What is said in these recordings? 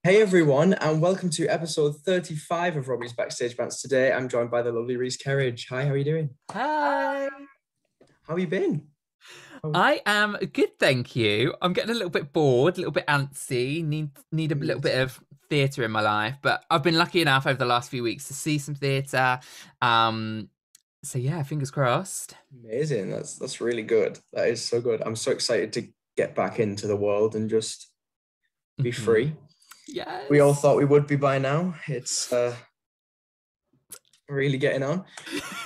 Hey everyone, and welcome to episode 35 of Robbie's Backstage Bants. Today, I'm joined by the lovely Reece Kerridge. Hi, how are you doing? Hi. How have you been? Oh, I am good, thank you. I'm getting a little bit bored, a little bit antsy, need a me little bit too. of theatre in my life, but I've been lucky enough over the last few weeks to see some theatre. Um, so yeah, fingers crossed. Amazing. That's really good. That is so good. I'm so excited to get back into the world and just be Hmm. free. We all Yes. thought we would be by now. It's really getting on.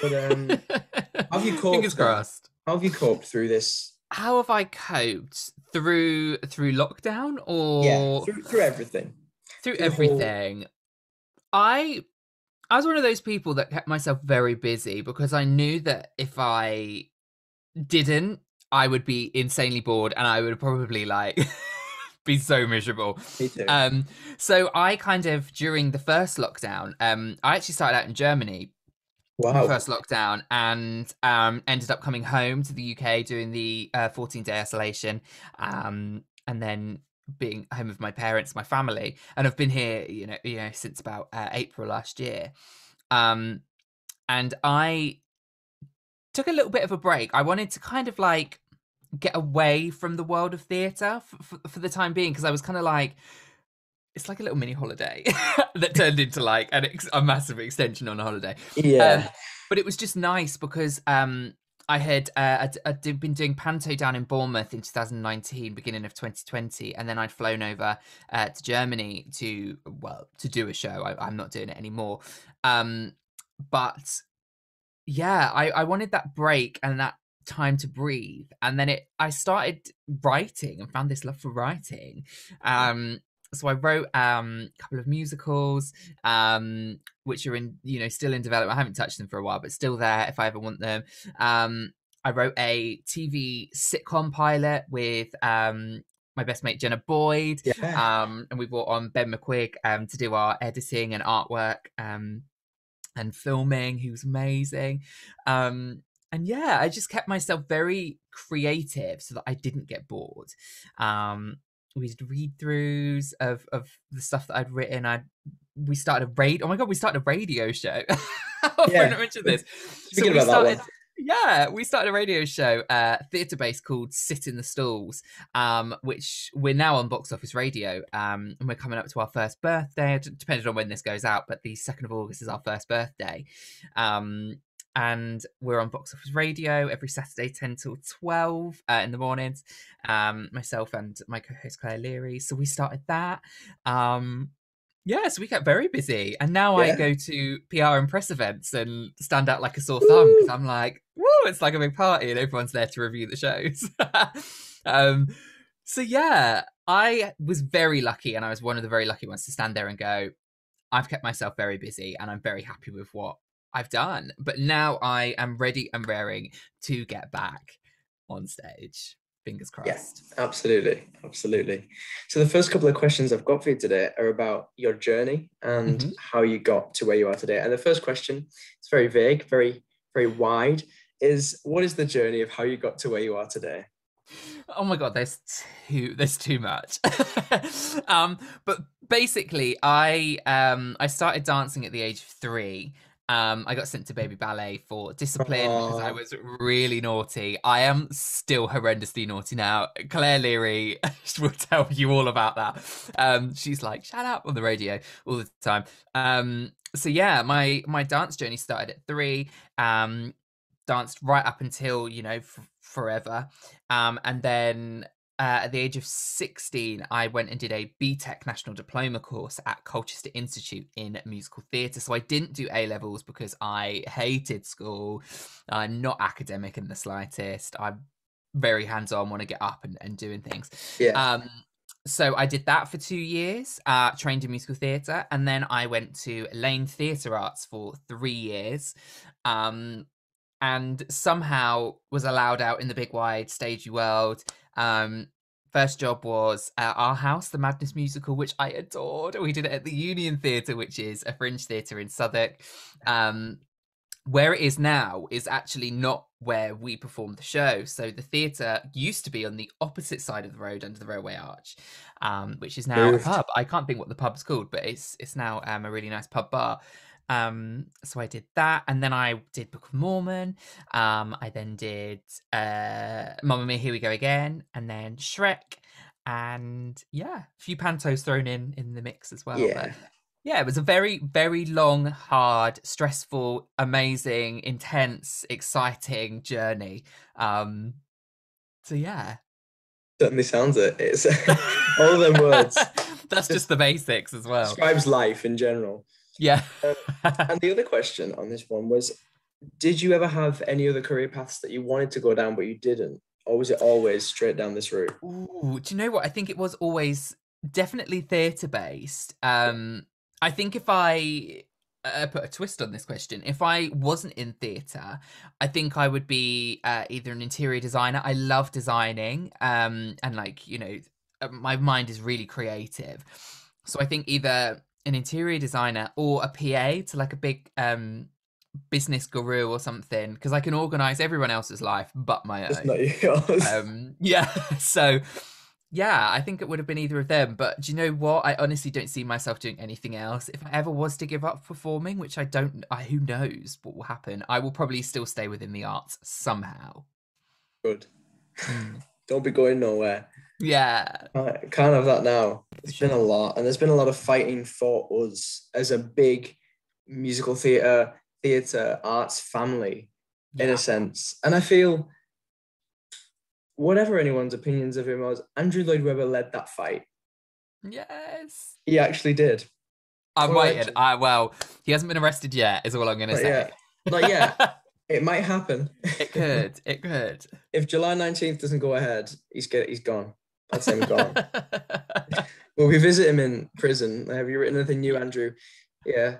But how have you Fingers coped then? crossed. How have you coped through this? How have I coped through lockdown Yeah, or through everything, through through the whole. everything? I I was one of those people that kept myself very busy because I knew that if I didn't, I would be insanely bored and I would probably like be so miserable. Me too. Um, so I kind of during the first lockdown, I actually started out in Germany in the Wow. first lockdown and ended up coming home to the UK doing the 14-day isolation, and then being home with my parents, my family, and I've been here, since about April last year. Um, and I took a little bit of a break. I wanted to kind of like get away from the world of theatre for the time being because I was kind of like, it's like a little mini holiday that turned into like a massive extension on a holiday. Um, Yeah. but it was just nice because I'd been doing Panto down in Bournemouth in 2019, beginning of 2020, and then I'd flown over to Germany to do a show. I'm not doing it anymore. Um, but yeah, I wanted that break and that time to breathe. And then I started writing and found this love for writing. So I wrote a couple of musicals, which are still in development. I haven't touched them for a while, but still there if I ever want them. I wrote a TV sitcom pilot with my best mate Jenna Boyd, Yeah. and we brought on Ben McQuigg to do our editing and artwork. And filming. He was amazing. Um, and yeah, I just kept myself very creative so that I didn't get bored. Um, we did read throughs of the stuff that I'd written. We started a radio. Oh my god, we started a radio show. I've Yeah. not mentioned this. So Speaking we about that started. one. Yeah, we started a radio show, theatre based called Sit in the Stalls, which we're now on Box Office Radio, and we're coming up to our first birthday, depending on when this goes out, but the 2nd of August is our first birthday. Um, and we're on Box Office Radio every Saturday, 10 till 12 in the mornings, myself and my co-host Claire Leary. So we started that. Yeah, so we kept very busy. And now I Yeah. go to PR and press events and stand out like a sore thumb because Woo! I'm like, woo, it's like a big party and everyone's there to review the shows. um, so yeah, I was very lucky and I was one of the very lucky ones to stand there and go, I've kept myself very busy and I'm very happy with what I've done. But now I am ready and raring to get back on stage. Fingers Yeah, crossed. absolutely. Absolutely. So the first couple of questions I've got for you today are about your journey and Mhm. how you got to where you are today. And the first question, it's very vague, very wide, is what is the journey of how you got to where you are today? Oh my god, there's too much. But basically, I started dancing at the age of 3. I got sent to baby ballet for discipline because I Oh, was really naughty. I am still horrendously naughty now. Claire Leary will tell you all about that. She's like, "Shut up" on the radio all the time. So yeah, my dance journey started at 3. Um, Danced right up until forever. And then at the age of 16, I went and did a BTEC National Diploma course at Colchester Institute in musical theatre. So I didn't do A levels because I hated school. I'm not academic in the slightest. I'm very hands on, want to get up and doing things. yeah. Um, so I did that for 2 years, trained in musical theatre, and then I went to Lane Theatre Arts for 3 years. Um, and somehow was allowed out in the big wide stagey world. Um, First job was Our House, the Madness musical, which I adored. We did it at the Union Theatre, which is a fringe theatre in Southwark. Where it is now is actually not where we performed the show. So the theatre used to be on the opposite side of the road under the railway arch, which is now a Moved. pub. I can't think what the pub's called, but it's now a really nice pub bar. So I did that, and then I did Book of Mormon. I then did Mamma Mia, Here We Go Again, and then Shrek, and yeah, a few pantos thrown in the mix as well. But Yeah. yeah, it was a very, very long, hard, stressful, amazing, intense, exciting journey. So yeah. Certainly sounds it. It's all of them words That's just the basics as well. describes life in general. Yeah. And the other question on this one was, did you ever have any other career paths that you wanted to go down but you didn't? Or was it always straight down this route? Ooh, do you know what? I think it was always definitely theatre based. I think if I put a twist on this question, if I wasn't in theatre, I think I would be either an interior designer. I love designing, and like, you know, my mind is really creative. So I think either an interior designer or a PA to like a big business guru or something, because I can organize everyone else's life but my It's own. not yours. Yeah, so yeah, I think it would have been either of them. But do you know what? I honestly don't see myself doing anything else. If I ever was to give up performing, which I don't, who knows what will happen, I will probably still stay within the arts somehow. Good. Mm. Don't be going nowhere. Yeah, Can't have that now. It's been a sure. lot, and there's been a lot of fighting for us as a big musical theatre arts family, in Yeah. a sense. And I feel, whatever anyone's opinions of him was, Andrew Lloyd Webber led that fight. Yes. He actually did. I'm What a waiting. legend. Well, he hasn't been arrested yet, is all I'm going to Not say. yet. Not yet. It might happen. It could. It could. If July 19th doesn't go ahead, he's gone. I'd say he's gone. Well, we visit him in prison. Have you written anything new, Andrew? Yeah.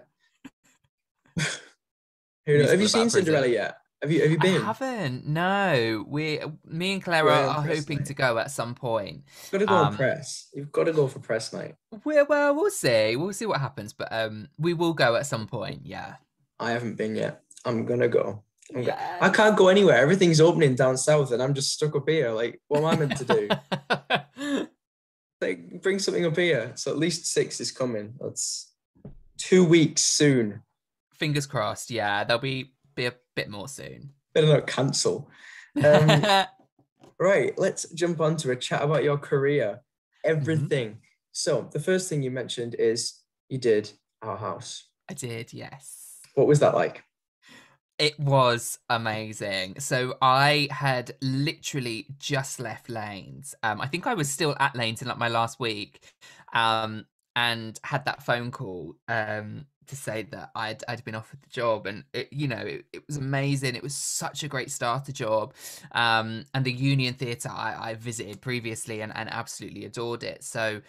Who knows? Have you Musical seen about prison. Cinderella yet? Have you I been? haven't. No, me and Claire Going on are press hoping night. to go at some point. You've got to go on press. You've got to go for press night. We'll see. We'll see what happens, but we will go at some point. Yeah. I haven't been yet. I'm gonna go. Yeah. I can't go anywhere. Everything's opening down south, and I'm just stuck up here. Like, what am I meant to do? Like, bring something up here. So at least 6 is coming. That's 2 weeks soon. Fingers crossed. Yeah, there'll be a bit more soon. Better not cancel. Right, let's jump on to a chat about your career. Everything. So the first thing you mentioned is you did Our House. I did, yes. What was that like? It was amazing. So I had literally just left Lanes. I think I was still at Lanes in like my last week, and had that phone call to say that I'd been offered the job, and it was amazing. It was such a great starter job, and the Union Theatre I visited previously and absolutely adored it. So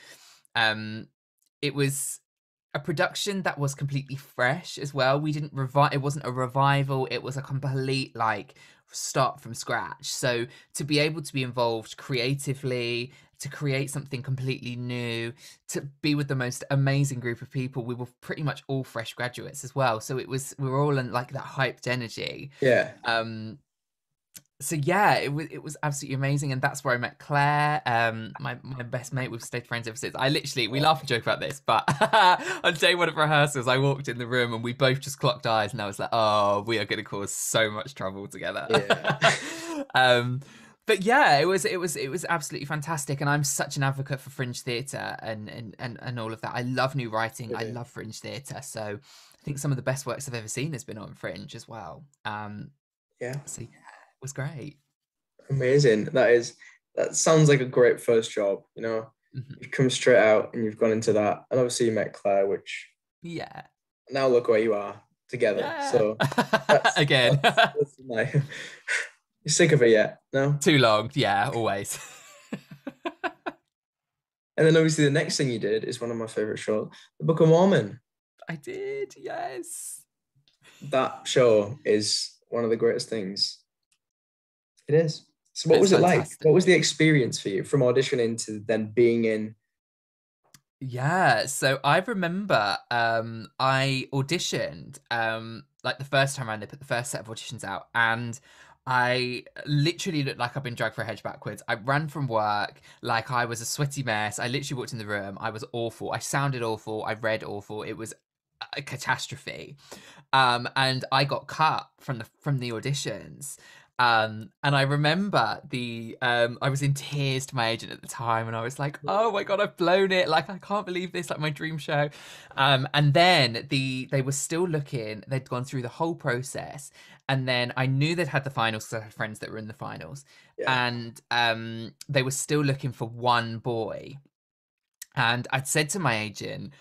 it was a production that was completely fresh as well. We didn't it wasn't a revival, it was a complete like start from scratch. So to be able to be involved creatively, to create something completely new, to be with the most amazing group of people, we were pretty much all fresh graduates as well. So we were all in like that hyped energy. Yeah. So yeah, it was absolutely amazing, and that's where I met Claire, my best mate. We've stayed friends ever since. We laugh and joke about this, but on day one of rehearsals, I walked in the room and we both just clocked eyes, and I was like, "Oh, we are going to cause so much trouble together." Yeah. But yeah, it was absolutely fantastic, and I'm such an advocate for fringe theatre and all of that. I love new writing. Really? I love fringe theatre. So I think some of the best works I've ever seen has been on fringe as well. Yeah. So yeah, it was great. Amazing. That sounds like a great first job. You've come straight out and you've gone into that, and obviously you met Claire, which Yeah. now look where you are together. Yeah. So Again. that's nice. You sick of it yet? No? Too long. Yeah, always. And then obviously the next thing you did is one of my favorite shows, The Book of Mormon. I did, yes. That show is one of the greatest things. It is. So what It's was it like? fantastic. What was the experience for you from auditioning to then being in? Yeah, so I remember I auditioned like the first time around. They put the first set of auditions out, and I literally looked like I've been dragged for a hedge backwards. I ran from work like I was a sweaty mess. I literally walked in the room. I was awful. I sounded awful. I read awful. It was a catastrophe. And I got cut from the auditions. And I remember I was in tears to my agent at the time, and I was like, oh my God, I've blown it. Like, I can't believe this, like my dream show. And then they were still looking, they'd gone through the whole process. And then I knew they'd had the finals because I had friends that were in the finals. Yeah. And they were still looking for one boy. And I'd said to my agent,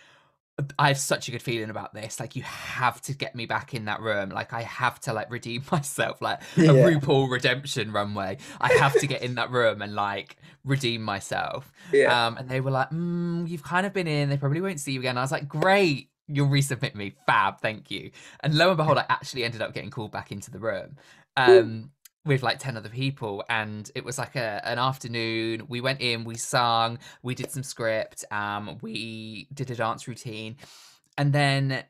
I have such a good feeling about this. Like, you have to get me back in that room. Like, I have to like redeem myself, like a Yeah. RuPaul redemption runway. I have to get in that room and like redeem myself. Yeah. And they were like, you've kind of been in. They probably won't see you again. I was like, great, you'll resubmit me. Fab, thank you. And lo and behold, I actually ended up getting called back into the room. With like 10 other people, and it was like an afternoon. We went in, we sung, we did some script, we did a dance routine, and then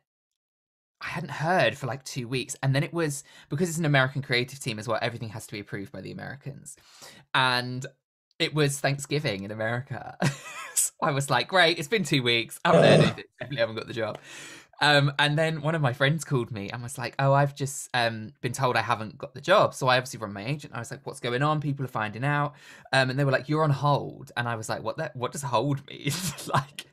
I hadn't heard for like 2 weeks. And then it was, because it's an American creative team as well, everything has to be approved by the Americans. And it was Thanksgiving in America. So I was like, great, it's been 2 weeks, I haven't heard anything, definitely haven't got the job. And then one of my friends called me and was like, oh, I've just been told I haven't got the job. So I obviously rang my agent. I was like, what's going on? People are finding out. And they were like, you're on hold. And I was like, what does hold mean? Like,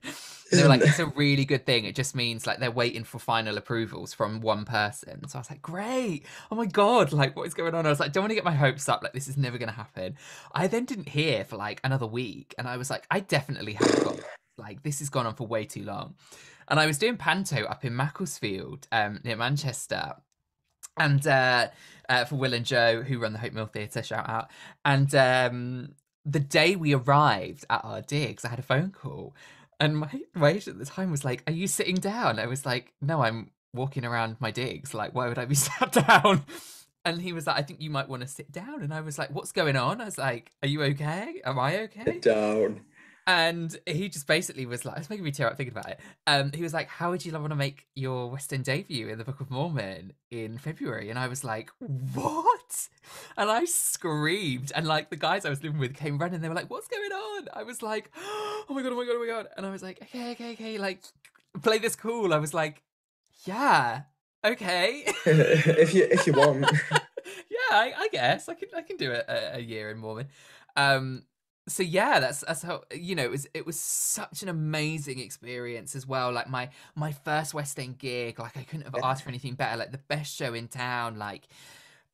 they were like, it's a really good thing. It just means like they're waiting for final approvals from one person. So I was like, great. Oh my God, like what is going on? I was like, don't want to get my hopes up. Like, this is never going to happen. I then didn't hear for like another week. And I was like, I definitely haven't got, like, this has gone on for way too long. And I was doing panto up in Macclesfield, near Manchester, and for Will and Joe, who run the Hope Mill Theatre, shout out. And the day we arrived at our digs, I had a phone call, and my agent at the time was like, "Are you sitting down?" I was like, "No, I'm walking around my digs. Like, why would I be sat down?" And he was like, "I think you might want to sit down." And I was like, "What's going on?" I was like, "Are you okay? Am I okay?" Sit down. And he just basically was like, it's making me tear up thinking about it. He was like, how would you want to make your West End debut in the Book of Mormon in February? And I was like, what? And I screamed. And like the guys I was living with came running. They were like, what's going on? I was like, oh my God, oh my God, oh my God. And I was like, okay. Like, play this cool. I was like, yeah, okay. if you want. Yeah, I guess I can do a year in Mormon. So yeah, that's how, you know, it was such an amazing experience as well. Like my first West End gig, like I couldn't have asked for anything better. Like the best show in town. Like,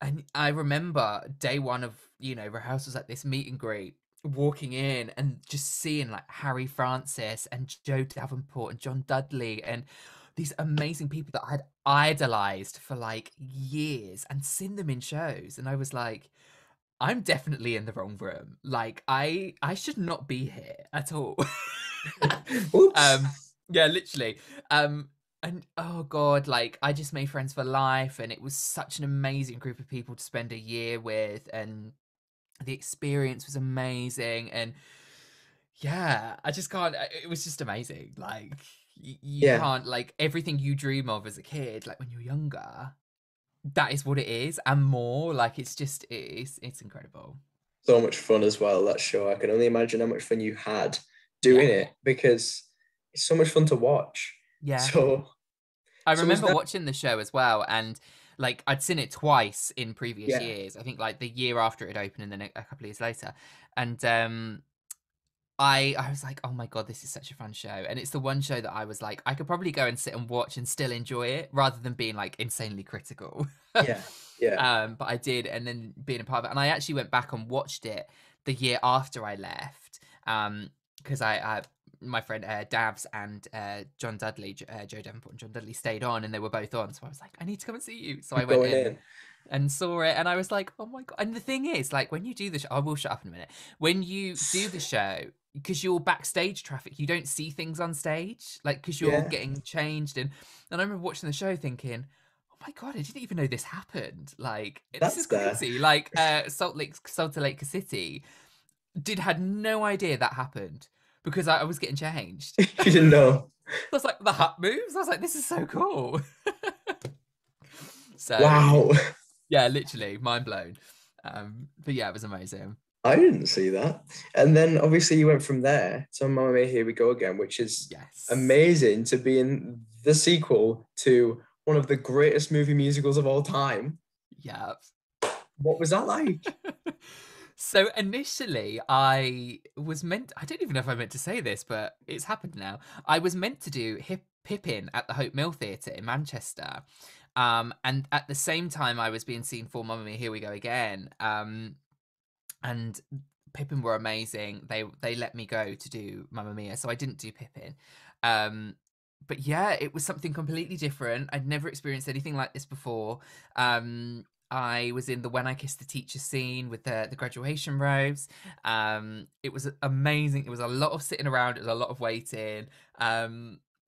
and I remember day one of, you know, rehearsals, like this meet and greet, walking in and just seeing like Harry Francis and Joe Davenport and John Dudley and these amazing people that I had idolized for like years and seen them in shows. And I was like, I'm definitely in the wrong room. Like, I should not be here at all. Oops. Yeah, literally. And oh God, like I just made friends for life, and it was such an amazing group of people to spend a year with, and the experience was amazing. And yeah, I just can't, it was just amazing. Like you Yeah. can't, like everything you dream of as a kid, like when you're younger, that is what it is and more. Like it's incredible. So much fun as well, that show. I can only imagine how much fun you had doing Yeah. it, because it's so much fun to watch. Yeah. So I was remember that, watching the show as well, and like I'd seen it twice in previous yeah. years. I think like the year after it opened, and then a couple of years later. And I was like, oh my God, this is such a fun show. And it's the one show that I was like, I could probably go and sit and watch and still enjoy it rather than being like insanely critical. Yeah. Yeah. But I did, and then being a part of it. And I actually went back and watched it the year after I left. Because I my friend Davs and John Dudley, Joe Davenport and John Dudley stayed on, and they were both on. So I was like, I need to come and see you. So I went Going in in. and saw it, and I was like, oh my God. And the thing is, like when you do the show, I will shut up in a minute. When you do the show, because you're backstage traffic, you don't see things on stage, like because you're Yeah. getting changed. And I remember watching the show thinking, oh my God, I didn't even know this happened. Like this is That's there. crazy. Like Salt Lake City had no idea that happened because I was getting changed. You didn't know. I was like, the hut moves. I was like, this is so cool. So Wow. yeah, literally mind blown. But yeah, it was amazing. I didn't see that. And then obviously you went from there to Mamma Mia, Here We Go Again, which is Yes. amazing to be in the sequel to one of the greatest movie musicals of all time. Yeah. What was that like? So initially, I don't even know if I meant to say this, but it's happened now. I was meant to do Pippin at the Hope Mill Theatre in Manchester. And at the same time, I was being seen for Mamma Mia, Here We Go Again. And Pippin were amazing. They let me go to do Mamma Mia, so I didn't do Pippin. But yeah, it was something completely different. I'd never experienced anything like this before. I was in the When I Kissed the Teacher scene with the graduation robes. It was amazing. It was a lot of sitting around. It was a lot of waiting.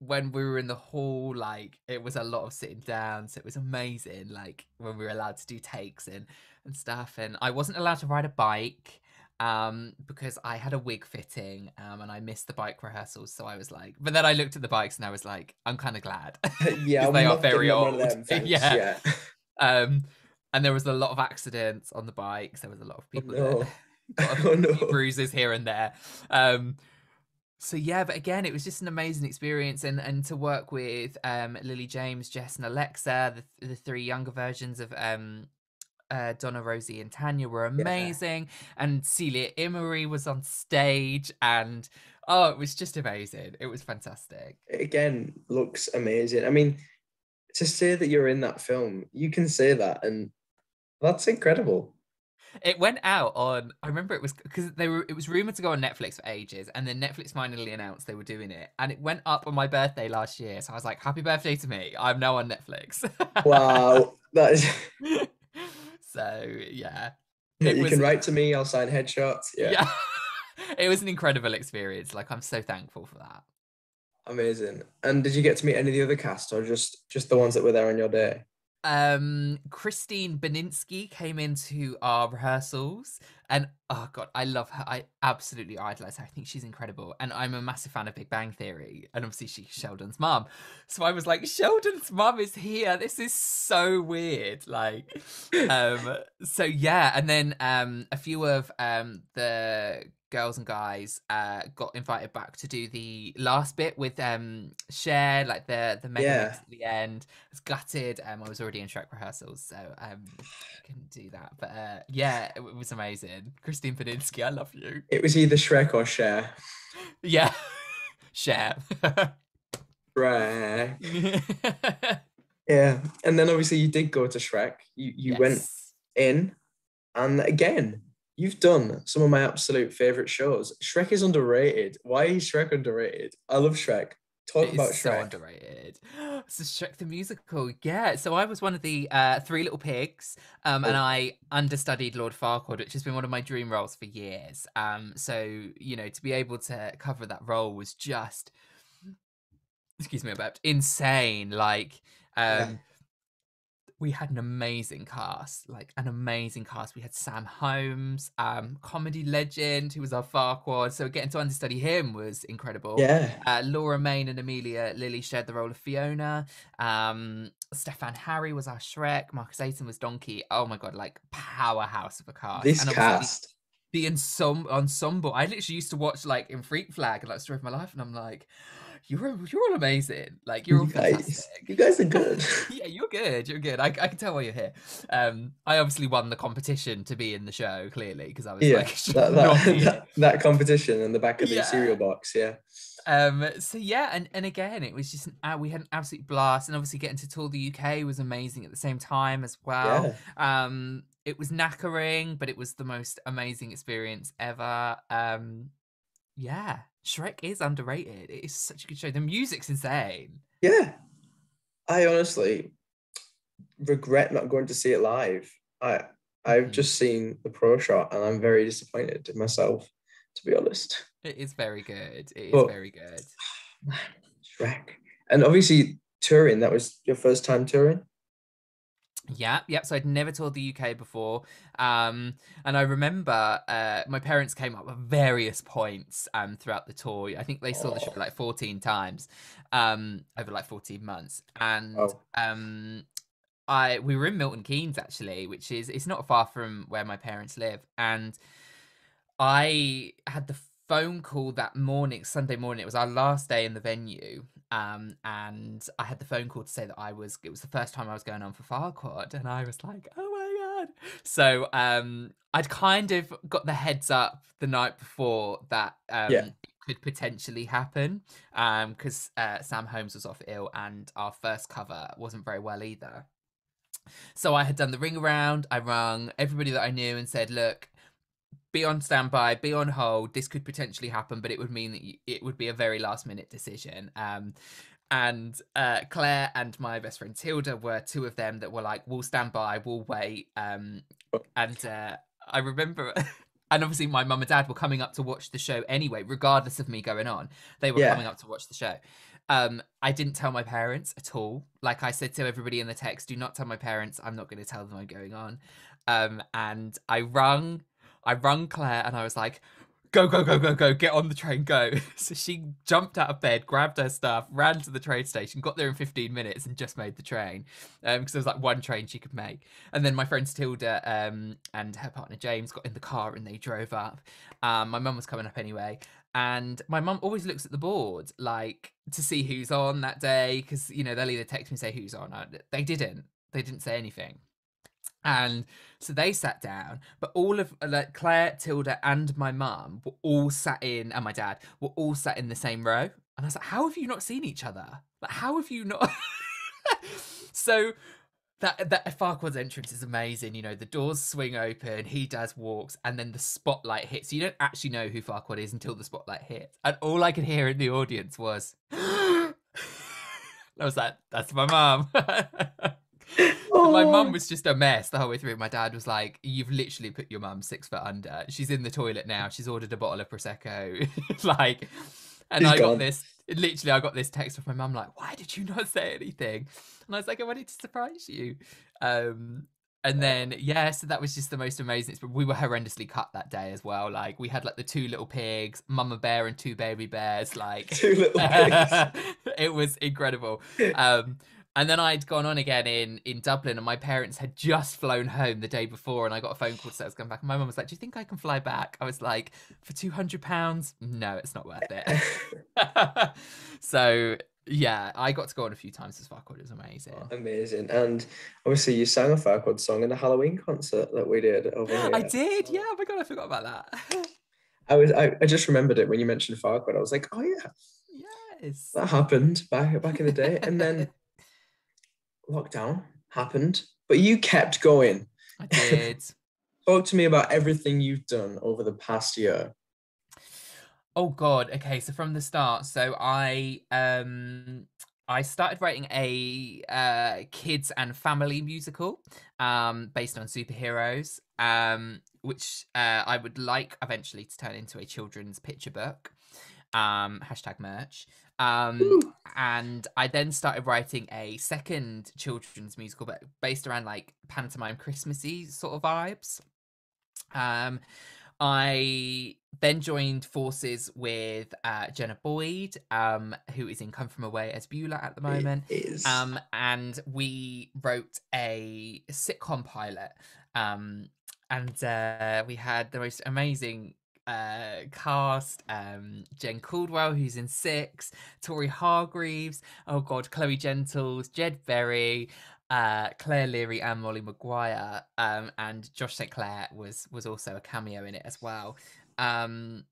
When we were in the hall, like it was a lot of sitting down. So it was amazing. Like when we were allowed to do takes and stuff. And I wasn't allowed to ride a bike because I had a wig fitting and I missed the bike rehearsals. So I was like, but then I looked at the bikes and I was like, I'm kind of glad Yeah, because they I'm are not very getting on one of old. them, thanks. Yeah. Yeah. Um, and there was a lot of accidents on the bikes. There was a lot of Oh people that no. got Oh a few no. bruises here and there. Um, so yeah, but again, it was just an amazing experience, and to work with Lily James, Jess, and Alexa, the three younger versions of Donna, Rosie, and Tanya were Yeah. amazing, and Celia Imrie was on stage, and oh, it was just amazing. It was fantastic. Again, looks amazing. I mean, to say that you're in that film, you can say that, and that's incredible. It went out on. I remember it was because they were. It was rumored to go on Netflix for ages, and then Netflix finally announced they were doing it, and it went up on my birthday last year. So I was like, "Happy birthday to me! I'm now on Netflix." Wow. That is So yeah, it you can was. write to me, I'll sign headshots. Yeah. Yeah, it was an incredible experience. Like I'm so thankful for that. Amazing. And did you get to meet any of the other cast or just the ones that were there on your day? Christine Beninsky came into our rehearsals, and oh god, I love her. I absolutely idolize her. I think she's incredible, and I'm a massive fan of Big Bang Theory, and obviously she's Sheldon's mum. So I was like, Sheldon's mum is here. This is so weird. Like so yeah, and then a few of the girls and guys got invited back to do the last bit with SHREK, like the mega mix Yeah. at the end. I was gutted. I was already in SHREK rehearsals, so I couldn't do that. But yeah, it was amazing. Christine Padinsky, I love you. It was either Shrek or Cher. Yeah. SHREK. Shrek. Yeah. And then obviously you did go to Shrek. You went Yes. in, and again, you've done some of my absolute favorite shows. Shrek is underrated. Why is Shrek underrated? I love Shrek. Talk It is about so Shrek. underrated. So SHREK the musical, yeah. So I was one of the Three Little Pigs, and Oh, I understudied Lord Farquaad, which has been one of my dream roles for years. So you know, to be able to cover that role was just, excuse me, about insane. Like, yeah. um, we had an amazing cast, like an amazing cast. We had Sam Holmes, comedy legend, who was our Farquaad. So getting to understudy him was incredible. Yeah. Laura Main and Amelia Lilly shared the role of Fiona. Stefan Harry was our Shrek. Marcus Aiton was Donkey. Oh my god, like powerhouse of a cast. This And obviously cast. the ensemble. I literally used to watch like in Freak Flag and like Story of My Life, and I'm like, you're all amazing. Like you're all You fantastic. guys are good. Yeah, you're good. You're good. I can tell why you're here. I obviously won the competition to be in the show, clearly, because I was Yeah. like That not that me. that competition in the back of the cereal Yeah. box. Yeah. So yeah, and again, it was just we had an absolute blast, and obviously getting to tour the UK was amazing at the same time as well. Yeah. It was knackering, but it was the most amazing experience ever. Yeah, SHREK is underrated. It is such a good show. The music's insane. Yeah. I honestly regret not going to see it live. I've Mhm. just seen the pro shot and I'm very disappointed in myself, to be honest. It is very good. It is But very good. man, Shrek. And obviously touring, that was your first time touring? Yeah, yep. So I'd never toured the UK before, and I remember my parents came up at various points throughout the tour. I think they saw the show Oh, like 14 times over like 14 months, and oh. we were in Milton Keynes actually, which is it's not far from where my parents live, and I had the phone call that morning, Sunday morning. It was our last day in the venue. And I had the phone call to say that it was the first time I was going on for Farquaad, and I was like, oh my God. So, I'd kind of got the heads up the night before that, Yeah. it could potentially happen. Because, Sam Holmes was off ill and our first cover wasn't very well either. So I had done the ring around. I rung everybody that I knew and said, look, be on standby, be on hold. This could potentially happen, but it would mean that it would be a very last minute decision. And Claire and my best friend Tilda were two of them that were like, we'll stand by, we'll wait. And I remember, and obviously my mum and dad were coming up to watch the show anyway, regardless of me going on. They were coming up to watch the show. I didn't tell my parents at all. Like I said to everybody in the text, do not tell my parents. I'm not going to tell them I'm going on. And I rung Claire and I was like, go, go, go, go, go, get on the train, go. So she jumped out of bed, grabbed her stuff, ran to the train station, got there in 15 minutes and just made the train. Because there was like one train she could make. And then my friends Tilda and her partner James got in the car and they drove up. My mum was coming up anyway. And my mum always looks at the board, like, to see who's on that day. Because, you know, they'll either text me and say who's on. They didn't say anything. And so they sat down, but all of like Claire, Tilda, and my mum were all sat in, and my dad were all sat in the same row. And I was like, how have you not seen each other? Like, how have you not? So that Farquaad's entrance is amazing. You know, the doors swing open, he does walks, and then the spotlight hits. You don't actually know who Farquaad is until the spotlight hits. And all I could hear in the audience was, I was like, that's my mum. So my mum was just a mess the whole way through. My dad was like, you've literally put your mum 6 foot under. She's in the toilet now. She's ordered a bottle of Prosecco. Like, and I got this text from my mum like, why did you not say anything? And I was like, I wanted to surprise you. And then, so that was just the most amazing experience. We were horrendously cut that day as well. Like, we had like the 2 little pigs, Mama Bear and 2 baby bears. Like, 2 little pigs. It was incredible. And then I'd gone on again in Dublin, and my parents had just flown home the day before, and I got a phone call to say I was going back. And my mum was like, do you think I can fly back? I was like, for £200? No, it's not worth it. So, yeah, I got to go on a few times as Farquaad. It was amazing. Oh, amazing. And obviously you sang a Farquaad song in a Halloween concert that we did over here. I did, yeah. Oh my God, I forgot about that. I just remembered it when you mentioned Farquaad. I was like, oh yeah. Yes. That happened back in the day. And then lockdown happened, but you kept going. I did. Talk to me about everything you've done over the past year. Oh God. Okay, so from the start, so I started writing a kids and family musical based on superheroes, which I would like eventually to turn into a children's picture book. #merch. And I then started writing a second children's musical, but based around like pantomime Christmassy sort of vibes. I then joined forces with Jenna Boyd, who is in Come From Away as Beulah at the moment. And we wrote a sitcom pilot. And we had the most amazing cast, Jen Caldwell, who's in Six, Tori Hargreaves, oh God, Chloe Gentles, Jed Berry, Claire Leary and Molly Maguire, and Josh St. Clair was also a cameo in it as well. And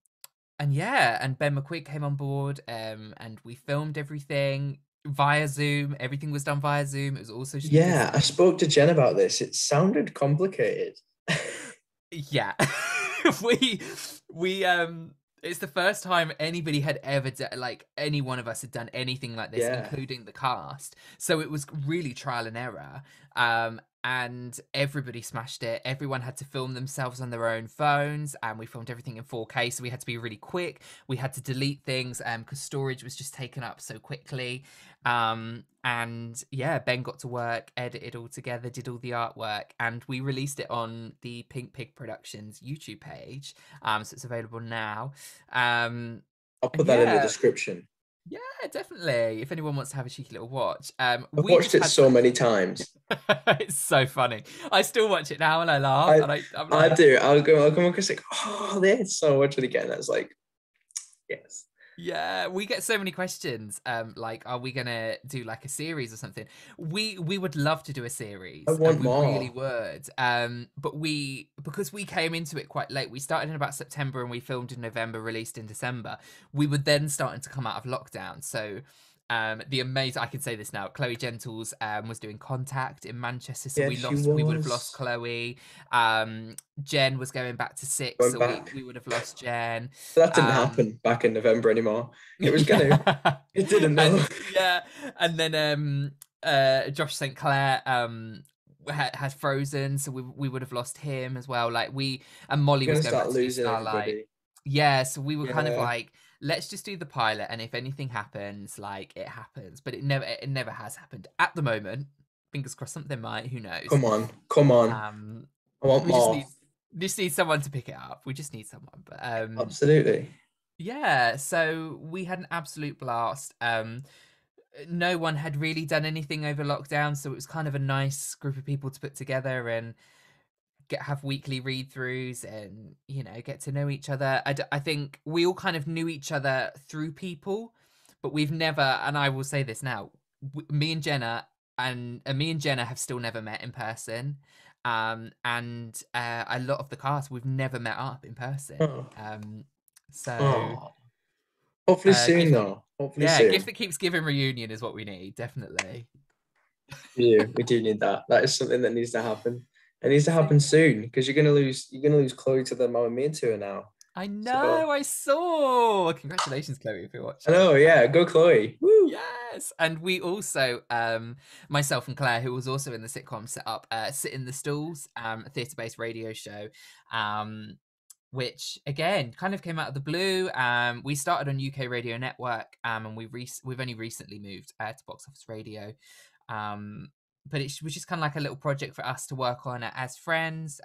Ben McQuigg came on board, and we filmed everything via Zoom. Everything was done via Zoom. It was also I spoke to Jen about this. It sounded complicated. Yeah. we it's the first time anybody had ever any one of us had done anything like this, including the cast. So it was really trial and error. And everybody smashed it. Everyone had to film themselves on their own phones, and we filmed everything in 4K, so we had to be really quick. We had to delete things because storage was just taken up so quickly. Ben got to work, edited all together, did all the artwork, and we released it on the Pink Pig Productions YouTube page. So it's available now. I'll put that in the description. Yeah, definitely. If anyone wants to have a cheeky little watch, I've we watched just it had so such. many times. It's so funny. I still watch it now and I laugh, I and I'm I like, do. I'll come across like, oh, there's so much of it again. That's like, yes. yeah, we get so many questions. Like, are we gonna do like a series or something? We would love to do a I series, and want we really more. would. But because we came into it quite late, we started in about September and we filmed in November, released in December. We were then starting to come out of lockdown, so. The amazing, I can say this now. Chloe Gentles was doing Contact in Manchester, so Yeah, she we would have lost was. Chloe. Jen was going back to six, Went so back. we would have lost Jen. That didn't Um, happen back in November anymore. It was gonna. yeah. It didn't know. And yeah, and then Josh St. Clair had Frozen, so we would have lost him as well. Like we and Molly We're was gonna going back start to do losing Starlight. everybody. Yeah, so we were kind of Yeah. like, let's just do the pilot, and if anything happens, like it happens. But it never has happened at the moment. Fingers crossed, something might. Who knows? Come on. Come on. Um, I want we just more. need someone to pick it up. We just need someone. But Absolutely. yeah, so we had an absolute blast. No one had really done anything over lockdown, so it was kind of a nice group of people to put together and have weekly read throughs and get to know each other. I think we all kind of knew each other through people, but we've never. And I will say this now: me and Jenna me and Jenna have still never met in person. And a lot of the cast we've never met up in person. Oh. So Oh. Hopefully soon, gift though. Hopefully yeah, gift soon. that keeps giving reunion is what we need, definitely. We do need that. That is something that needs to happen. It needs to happen soon because you're gonna lose Chloe to the Mamma Mia tour now. I So know, I saw. Congratulations, Chloe, if you're I watching. know, yeah, go Chloe. Woo! Yes, and we also, myself and Claire, who was also in the sitcom, set up Sit in the Stalls, a theatre-based radio show, which again kind of came out of the blue. We started on UK Radio Network, and we've only recently moved to Box Office Radio. But it was just kind of like a little project for us to work on as friends.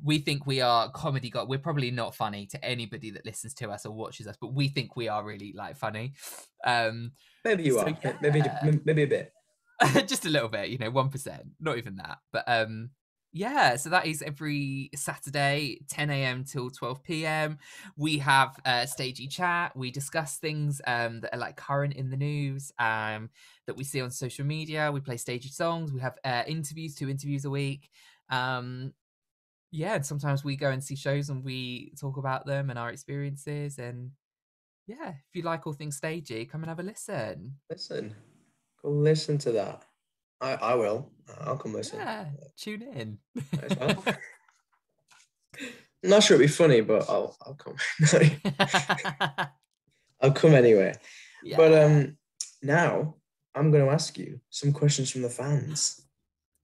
We think we are comedy god. We're probably not funny to anybody that listens to us or watches us, but we think we are really like funny. Um, Maybe you so are. yeah, Maybe a bit. just a little bit, 1%, not even that. But yeah, so that is every Saturday, 10 a.m. till 12 p.m. We have stagey chat. We discuss things that are like current in the news, that we see on social media. We play stagey songs. We have interviews, 2 interviews a week. Yeah, and sometimes we go and see shows and we talk about them and our experiences. And yeah, if you like all things stagey, come and have a listen. Listen, go listen to that. I will. I'll come listen Yeah, tune in. as well. I'm not sure it'd be funny, but I'll come. I'll come anyway. But Yeah, now I'm going to ask you some questions from the fans.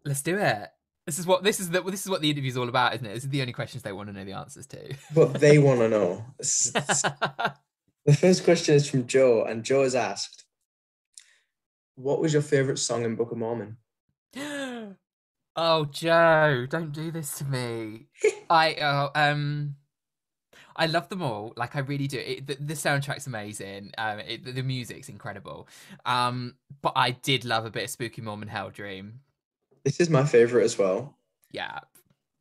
let's do it. This is what the interview's all about, isn't it? This is the only questions they want to know the answers to. But they want to know. The first question is from Joe, and Joe has asked, "What was your favorite song in Book of Mormon?" Oh, Joe, don't do this to me. I I love them all. Like I really do. The soundtrack's amazing. The music's incredible. But I did love a bit of Spooky Mormon Hell Dream. This is my favorite as well. Yeah,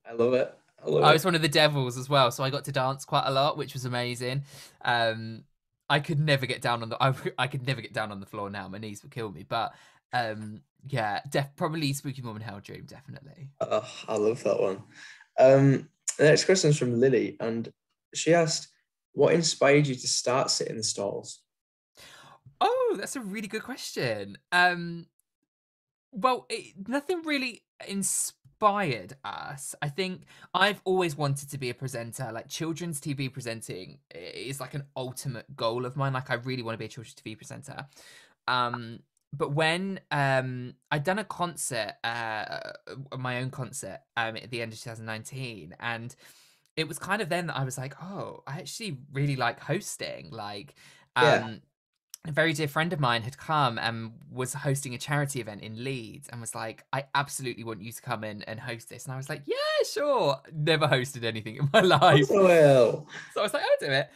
I love it. I love I was it. one of the devils as well, so I got to dance quite a lot, which was amazing. I could never get down on I could never get down on the floor now. My knees would kill me. But yeah, probably Spooky Mom and Hell Dream, definitely. I love that one. The next question is from Lily, and she asked, "What inspired you to start Sit in the Stalls?" Oh, that's a really good question. Well, nothing really inspired us. I think I've always wanted to be a presenter. Like children's TV presenting is like an ultimate goal of mine. Like I really want to be a children's TV presenter. But when I'd done a concert, my own concert, at the end of 2019, and it was kind of then that I was like, oh, I actually really like hosting. Like, Yeah. a very dear friend of mine had come and was hosting a charity event in Leeds and was like, I absolutely want you to come in and host this. And I was like, yeah, sure. Never hosted anything in my life. Well, So I was like, I'll do it.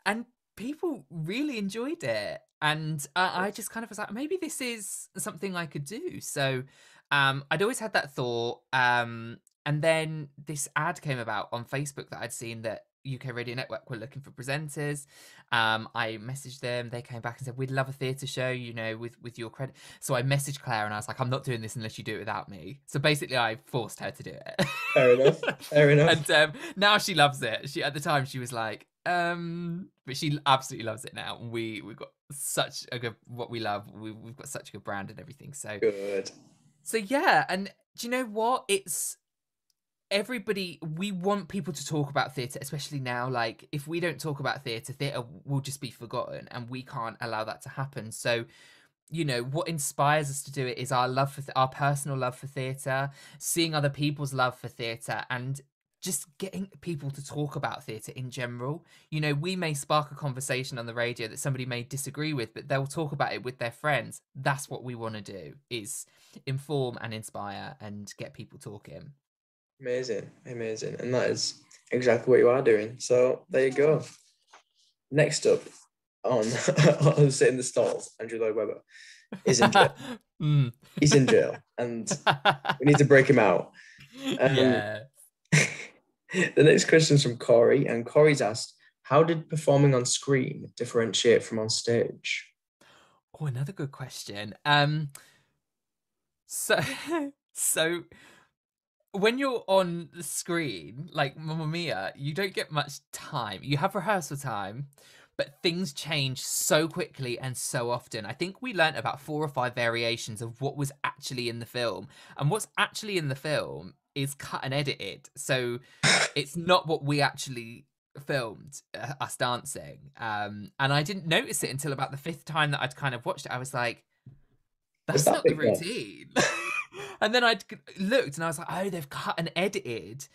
And people really enjoyed it. And I just kind of was like, maybe this is something I could do. So I'd always had that thought. And then this ad came about on Facebook that I'd seen that UK Radio Network were looking for presenters. I messaged them. They came back and said, we'd love a theatre show, you know, with your credit. So I messaged Claire and I was like, I'm not doing this unless you do it without me. So basically I forced her to do it. Fair enough. Fair enough. And now she loves it. At the time she was like, but she absolutely loves it now. We've got such a good, what we love. We've got such a good brand and everything. Good. So yeah. And do you know what? It's everybody, we want people to talk about theatre, especially now. Like, if we don't talk about theatre will just be forgotten, and we can't allow that to happen. So, you know, what inspires us to do it is our love for our personal love for theatre, seeing other people's love for theatre, and just getting people to talk about theatre in general. You know, we may spark a conversation on the radio that somebody may disagree with, but they'll talk about it with their friends. That's what we want to do, is inform and inspire and get people talking. Amazing. Amazing. And that is exactly what you are doing. So there you go. Next up on Sit in the Stalls, Andrew Lloyd Webber is in jail. He's in jail and we need to break him out. Yeah. The next question is from Corey, and Corey's asked, how did performing on screen differentiate from on stage? Oh, another good question. So so when you're on the screen, like Mamma Mia, you don't get much time. You have rehearsal time, but things change so quickly and so often. I think we learnt about 4 or 5 variations of what was actually in the film. And what's actually in the film is cut and edited. So it's not what we actually filmed, us dancing. And I didn't notice it until about the 5th time that I'd kind of watched it. I was like, that's not the routine. And then I looked and I was like, oh, they've cut and edited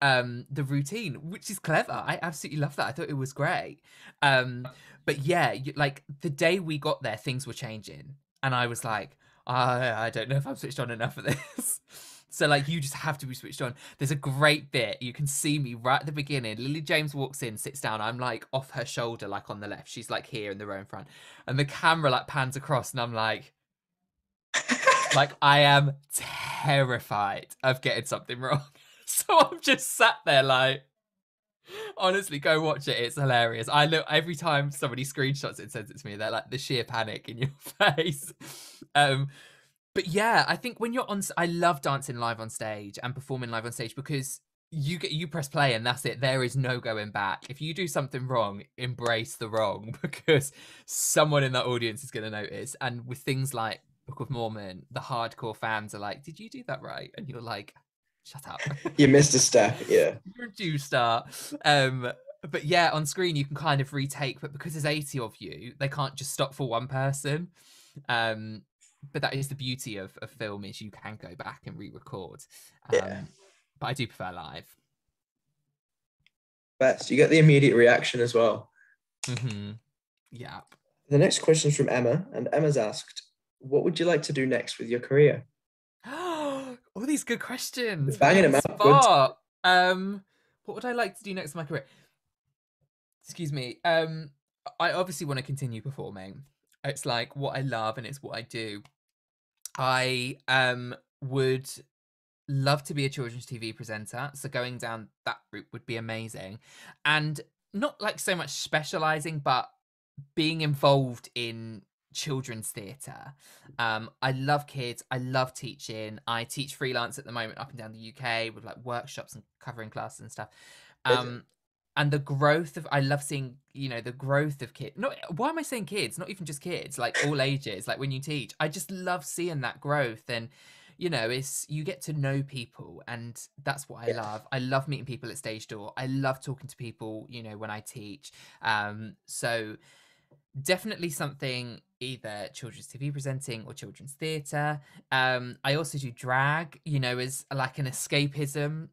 the routine, which is clever. I absolutely love that. I thought it was great. But yeah, like the day we got there, things were changing. And I was like, I don't know if I'm switched on enough for this. So like, you just have to be switched on. There's a great bit. You can see me right at the beginning. Lily James walks in, sits down. I'm like off her shoulder, like on the left. She's like here in the row in front. And the camera like pans across and I'm like I am terrified of getting something wrong. So I'm just sat there like, honestly, go watch it. It's hilarious. I look every time somebody screenshots it and sends it to me, they're like the sheer panic in your face. But yeah, I think when you're on, I love dancing live on stage and performing live on stage because you press play and that's it. There is no going back. If you do something wrong, embrace the wrong because someone in that audience is going to notice. And with things like Book of Mormon, the hardcore fans are like, did you do that right? And you're like, shut up. You missed a step, yeah. You're a due star. But yeah, on screen you can kind of retake, but because there's 80 of you, they can't just stop for one person. But that is the beauty of film, is you can go back and re-record. Yeah. But I do prefer live. Best. You get the immediate reaction as well. Mm-hmm. Yeah. The next question is from Emma, and Emma's asked, what would you like to do next with your career? All these good questions. Banging them out. What would I like to do next in my career? Excuse me. I obviously want to continue performing. It's like what I love and it's what I do. I would love to be a children's TV presenter. So going down that route would be amazing. And not like so much specializing, but being involved in children's theatre. I love kids. I love teaching. I teach freelance at the moment up and down the UK with like workshops and covering classes and stuff. And the growth of, I love seeing, you know, the growth of kids. Not, why am I saying kids? Not even just kids, like all ages, like when you teach. I just love seeing that growth. And, you know, it's, you get to know people and that's what I love. I love meeting people at stage door. I love talking to people, you know, when I teach. So definitely something either children's TV presenting or children's theatre. I also do drag, you know, as like an escapism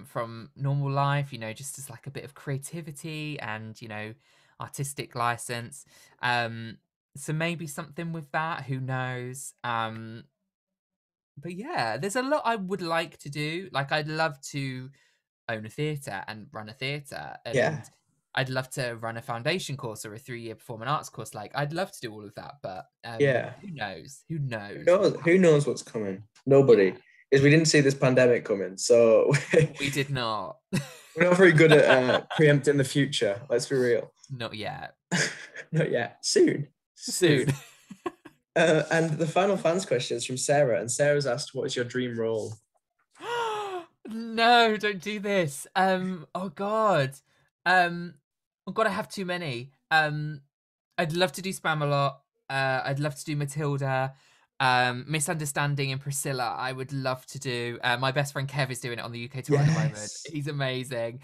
from normal life, you know, just as like a bit of creativity and, you know, artistic license. So maybe something with that, who knows? But yeah, there's a lot I would like to do. Like I'd love to own a theatre and run a theatre and I'd love to run a foundation course or a 3-year performing arts course. Like, I'd love to do all of that, but Yeah. who knows? Who knows? Who knows what's coming? Nobody. Yeah. Because we didn't see this pandemic coming. So We did not. we're not very good at preempting the future. Let's be real. Not yet. Not yet. Soon. Soon. And the final fans question is from Sarah. And Sarah's asked, what is your dream role? No, don't do this. Oh God. Oh God, I have too many. I'd love to do Spamalot. I'd love to do Matilda. Misunderstanding and Priscilla, I would love to do. My best friend Kev is doing it on the UK tour at the moment. He's amazing.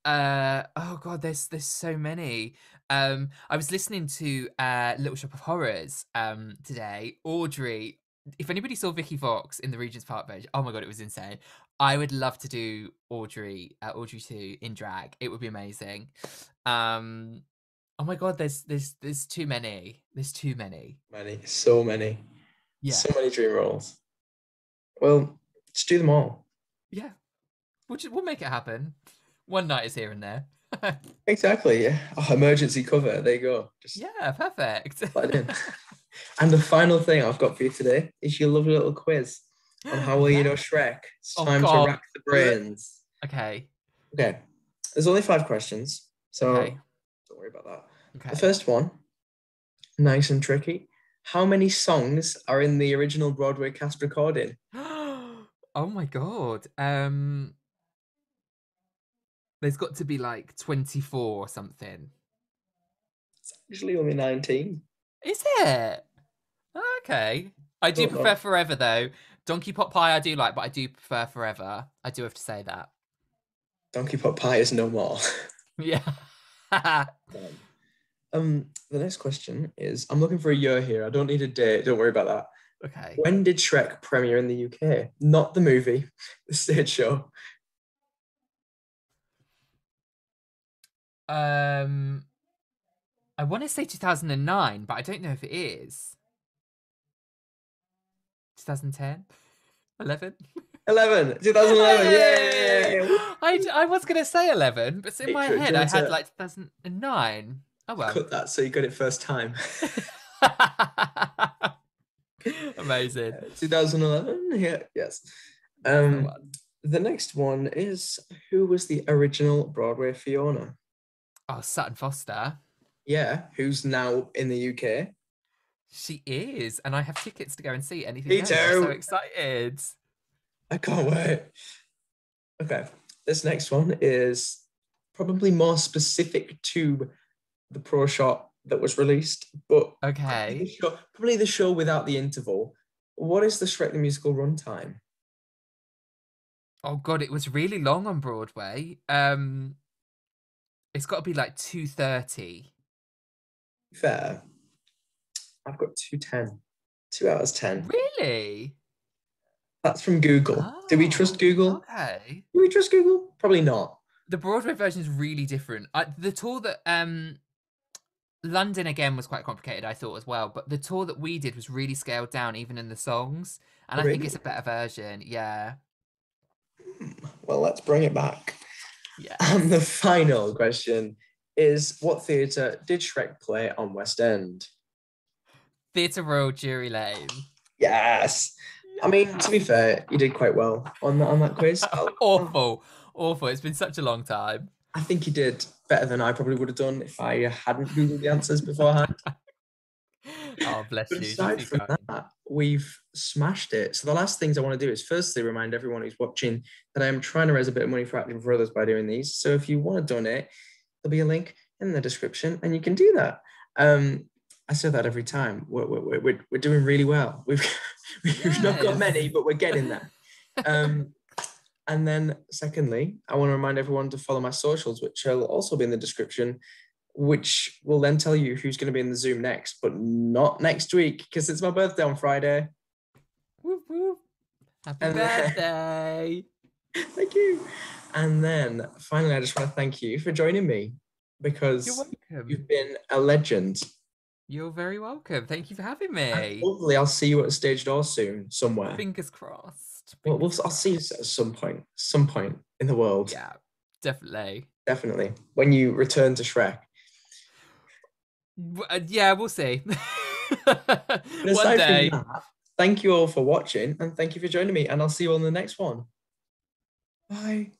Oh God, there's so many. I was listening to Little Shop of Horrors today. Audrey, if anybody saw Vicky Vox in the Regent's Park page, oh my God, it was insane. I would love to do Audrey 2 in drag. It would be amazing. Oh my God, there's too many. There's too many. So many. Yeah. So many dream roles. Well, just do them all. Yeah. We'll make it happen. One night is here and there. Exactly, yeah. Oh, emergency cover. There you go. Yeah, perfect. Let it in. And the final thing I've got for you today is your lovely little quiz on how well you know Shrek. It's time to rack the brains. Okay. There's only 5 questions, so don't worry about that. Okay. The first one, nice and tricky. How many songs are in the original Broadway cast recording? Oh my God. There's got to be like 24 or something. It's actually only 19. Is it? Okay. I do prefer Forever though. Donkey Pot Pie I do like, but I do prefer Forever. I do have to say that. Donkey Pot Pie is no more. Yeah. The next question is, I'm looking for a year here. I don't need a date. Don't worry about that. Okay. When did Shrek premiere in the UK? Not the movie, the stage show. I want to say 2009, but I don't know if it is. 2010? 11? 2011, yay! I was going to say 11, but in my head I had like 2009. Oh well. Cut that so you got it first time. Amazing. 2011, yeah, yes. The next one is, who was the original Broadway Fiona? Oh, Sutton Foster. Yeah, who's now in the UK. She is, and I have tickets to go and see anything. Me too. I'm so excited. I can't wait. Okay, this next one is probably more specific to the pro shot that was released, but okay, probably the show without the interval. What is the Shrek the Musical runtime? Oh God, it was really long on Broadway. It's got to be like 2:30. Fair. I've got 2:10. 2 hours 10. Really? That's from Google. Do we trust Google? Okay. Do we trust Google? Probably not. The Broadway version is really different. The tour that London again was quite complicated, I thought as well. But the tour that we did was really scaled down, even in the songs, and I think it's a better version. Yeah. Well, let's bring it back. Yeah. And the final question is, what theatre did Shrek play on West End? Theatre Royal Drury Lane. Yes. I mean, to be fair, you did quite well on that quiz. Awful. It's been such a long time. I think you did better than I probably would have done if I hadn't Googled the answers beforehand. Oh, bless you. Aside from that, we've smashed it. So the last things I want to do is firstly remind everyone who's watching that I am trying to raise a bit of money for Acting for Others by doing these. So if you want to donate, there'll be a link in the description and you can do that. I say that every time. We're doing really well. We've not got many, but we're getting there. And then secondly, I want to remind everyone to follow my socials, which will also be in the description, which will then tell you who's going to be in the Zoom next, but not next week because it's my birthday on Friday. Whoop, whoop. Happy birthday. Thank you. And then finally, I just want to thank you for joining me because you've been a legend. You're very welcome. Thank you for having me. And hopefully, I'll see you at a stage door soon, somewhere. Fingers crossed. I'll see you at some point in the world. Yeah, definitely. Definitely. When you return to Shrek. Yeah, we'll see. But One aside from day. that, thank you all for watching and thank you for joining me. And I'll see you on the next one. Bye.